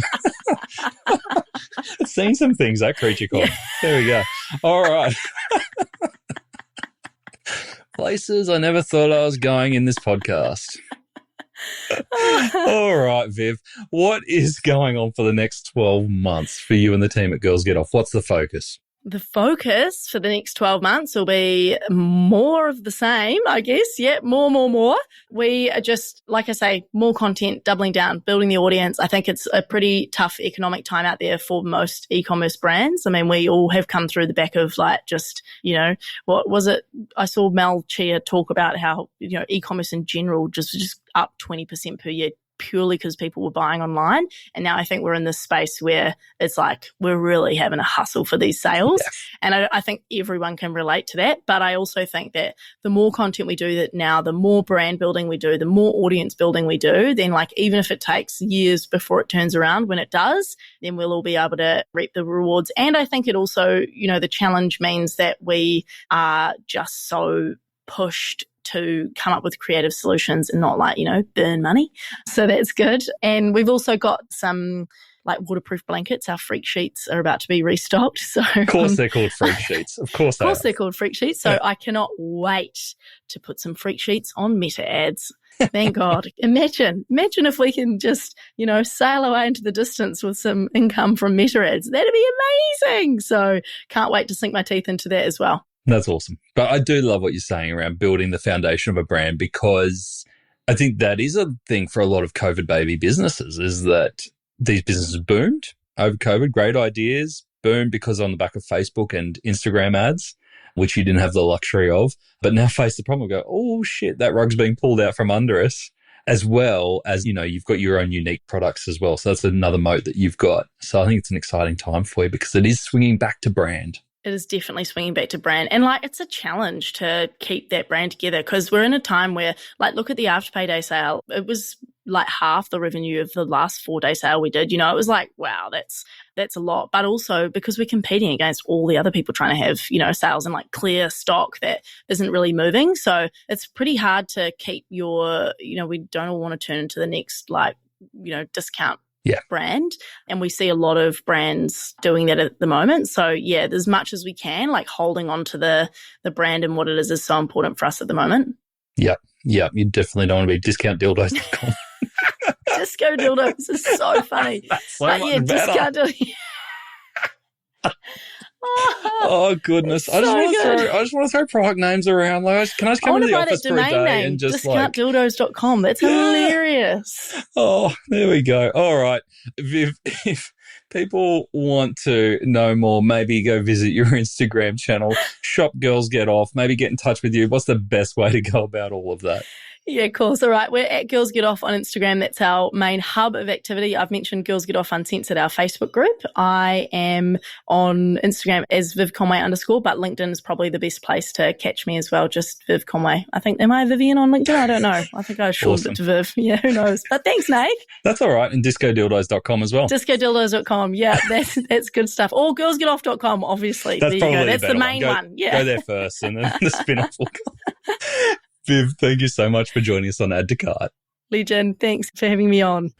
Speaker 3: it's seen some things, that creature cock. There we go. All right. Places I never thought I was going in this podcast. All right, Viv. What is going on for the next 12 months for you and the team at Girls Get Off? What's the focus?
Speaker 1: The focus for the next 12 months will be more of the same, I guess. Yeah, more. We are just, like I say, more content, doubling down, building the audience. I think it's a pretty tough economic time out there for most e-commerce brands. I mean, we all have come through the back of like just, what was it? I saw Mel Chia talk about how, e-commerce in general just up 20% per year, purely because people were buying online. And now I think we're in this space where it's like we're really having a hustle for these sales. Yeah. And I think everyone can relate to that. But I also think that the more content we do that now, the more brand building we do, the more audience building we do, then like even if it takes years before it turns around, when it does, then we'll all be able to reap the rewards. And I think it also, the challenge means that we are just so pushed to come up with creative solutions and not like, burn money. So that's good. And we've also got some like waterproof blankets. Our freak sheets are about to be restocked. So
Speaker 3: of course they're called freak sheets. Of course
Speaker 1: they're called freak sheets. So I cannot wait to put some freak sheets on Meta ads. Thank God. Imagine if we can just, sail away into the distance with some income from Meta ads. That'd be amazing. So can't wait to sink my teeth into that as well.
Speaker 3: That's awesome. But I do love what you're saying around building the foundation of a brand, because I think that is a thing for a lot of COVID baby businesses, is that these businesses boomed over COVID. Great ideas boomed because on the back of Facebook and Instagram ads, which you didn't have the luxury of. But now face the problem, go, oh shit, that rug's being pulled out from under us, as well as, you've got your own unique products as well. So that's another moat that you've got. So I think it's an exciting time for you because it is swinging back to brand.
Speaker 1: It is definitely swinging back to brand. And it's a challenge to keep that brand together, because we're in a time where look at the Afterpay Day sale. It was like half the revenue of the last 4-day sale we did. It was like, wow, that's a lot. But also because we're competing against all the other people trying to have, sales and clear stock that isn't really moving. So it's pretty hard to keep your, we don't all want to turn into the next discount brand. And we see a lot of brands doing that at the moment. So as much as we can, holding on to the brand and what it is so important for us at the moment.
Speaker 3: Yeah. Yeah, you definitely don't want to be discountdildos.com.
Speaker 1: Disco dildos is so funny.
Speaker 3: That's so much better.
Speaker 1: Discount dildos.
Speaker 3: Oh goodness! I just want to throw product names around. Like, can I just come into the office for a day and just
Speaker 1: discountdildos.com? That's hilarious.
Speaker 3: Oh, there we go. All right, Viv, if people want to know more, maybe go visit your Instagram channel, Shop Girls Get Off, maybe get in touch with you. What's the best way to go about all of that?
Speaker 1: Yeah, of course. All right. We're at Girls Get Off on Instagram. That's our main hub of activity. I've mentioned Girls Get Off Uncensored, our Facebook group. I am on Instagram as Viv Conway _, but LinkedIn is probably the best place to catch me as well. Just Viv Conway. I think, am I Vivian on LinkedIn? I don't know. I think I shortened it to Viv. Yeah, who knows? But thanks, Nate.
Speaker 3: That's all right. And discodildos.com as well.
Speaker 1: Discodildos.com. Yeah, that's good stuff. Or girlsgetoff.com, obviously.
Speaker 3: That's
Speaker 1: there you go. That's the
Speaker 3: better
Speaker 1: main one. Yeah.
Speaker 3: Go there first and then the spin-off will come. Viv, thank you so much for joining us on Add to Cart.
Speaker 1: Legend, thanks for having me on.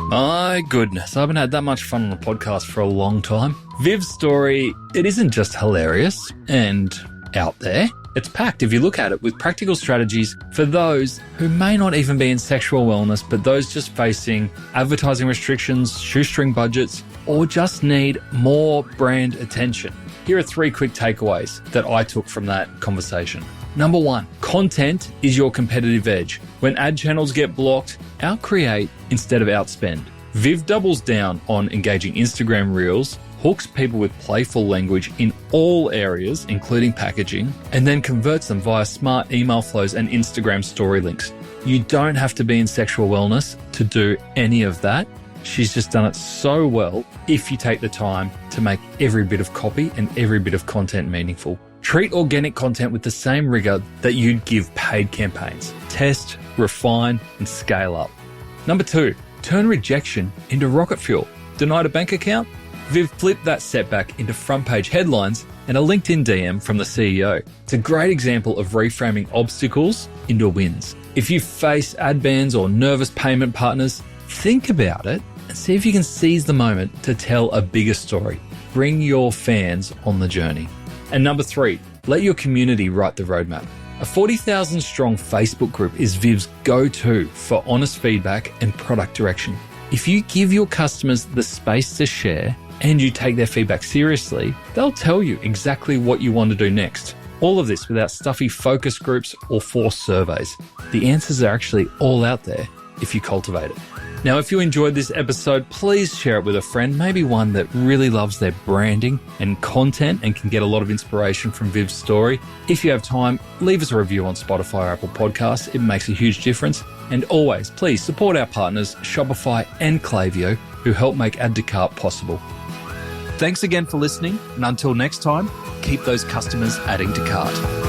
Speaker 3: My goodness, I haven't had that much fun on the podcast for a long time. Viv's story, it isn't just hilarious and out there. It's packed, if you look at it, with practical strategies for those who may not even be in sexual wellness, but those just facing advertising restrictions, shoestring budgets, or just need more brand attention. Here are 3 quick takeaways that I took from that conversation. Number 1, content is your competitive edge. When ad channels get blocked, outcreate instead of outspend. Viv doubles down on engaging Instagram Reels, hooks people with playful language in all areas, including packaging, and then converts them via smart email flows and Instagram story links. You don't have to be in sexual wellness to do any of that. She's just done it so well if you take the time to make every bit of copy and every bit of content meaningful. Treat organic content with the same rigor that you'd give paid campaigns. Test, refine, and scale up. Number 2, turn rejection into rocket fuel. Denied a bank account? Viv flipped that setback into front page headlines and a LinkedIn DM from the CEO. It's a great example of reframing obstacles into wins. If you face ad bans or nervous payment partners, think about it and see if you can seize the moment to tell a bigger story. Bring your fans on the journey. And number 3, let your community write the roadmap. A 40,000 strong Facebook group is Viv's go-to for honest feedback and product direction. If you give your customers the space to share and you take their feedback seriously, they'll tell you exactly what you want to do next. All of this without stuffy focus groups or forced surveys. The answers are actually all out there if you cultivate it. Now, if you enjoyed this episode, please share it with a friend, maybe one that really loves their branding and content and can get a lot of inspiration from Viv's story. If you have time, leave us a review on Spotify or Apple Podcasts. It makes a huge difference. And always, please support our partners, Shopify and Klaviyo, who help make Add to Cart possible. Thanks again for listening, and until next time, keep those customers adding to cart.